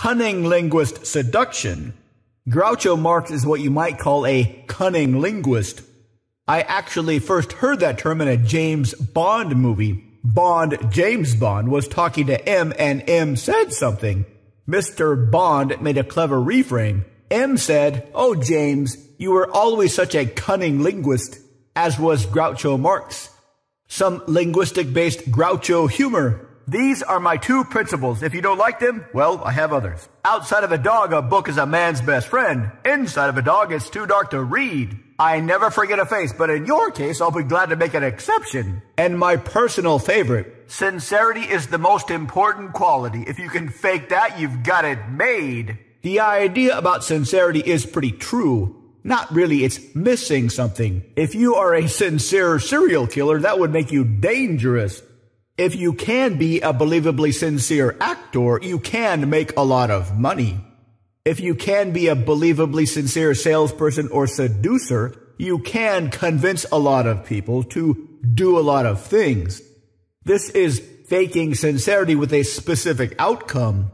cunning linguist seduction. Groucho Marx is what you might call a cunning linguist. I actually first heard that term in a James Bond movie. James Bond was talking to M and M said something. Mr. Bond made a clever reframe. M said, "Oh, James, you were always such a cunning linguist," as was Groucho Marx. Some linguistic-based Groucho humor. These are my two principles. If you don't like them, well, I have others. Outside of a dog, a book is a man's best friend. Inside of a dog, it's too dark to read. I never forget a face, but in your case, I'll be glad to make an exception. And my personal favorite, sincerity is the most important quality. If you can fake that, you've got it made. The idea about sincerity is pretty true. Not really, it's missing something. If you are a sincere serial killer, that would make you dangerous. If you can be a believably sincere actor, you can make a lot of money. If you can be a believably sincere salesperson or seducer, you can convince a lot of people to do a lot of things. This is faking sincerity with a specific outcome.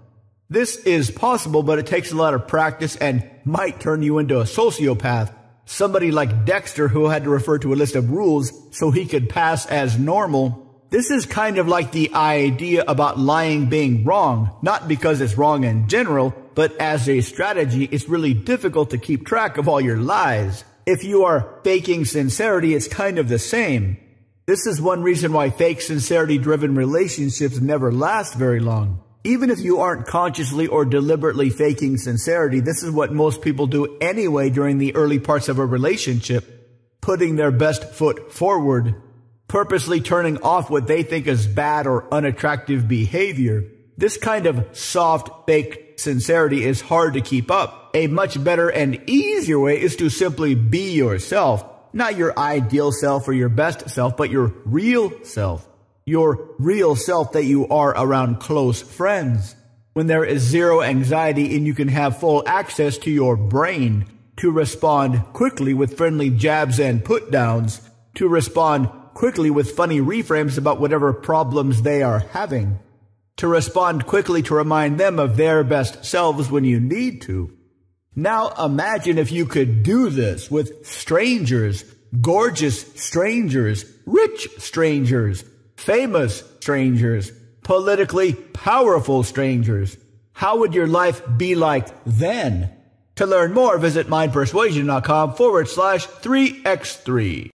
This is possible, but it takes a lot of practice and might turn you into a sociopath. Somebody like Dexter who had to refer to a list of rules so he could pass as normal. This is kind of like the idea about lying being wrong, not because it's wrong in general, but as a strategy, it's really difficult to keep track of all your lies. If you are faking sincerity, it's kind of the same. This is one reason why fake sincerity-driven relationships never last very long. Even if you aren't consciously or deliberately faking sincerity, this is what most people do anyway during the early parts of a relationship, putting their best foot forward, purposely turning off what they think is bad or unattractive behavior. This kind of soft, fake sincerity is hard to keep up. A much better and easier way is to simply be yourself. Not your ideal self or your best self, but your real self. Your real self that you are around close friends. When there is zero anxiety and you can have full access to your brain to respond quickly with friendly jabs and put-downs, to respond quickly with funny reframes about whatever problems they are having, to respond quickly to remind them of their best selves when you need to. Now imagine if you could do this with strangers, gorgeous strangers, rich strangers, famous strangers, politically powerful strangers. How would your life be like then? To learn more, visit mindpersuasion.com/3x3.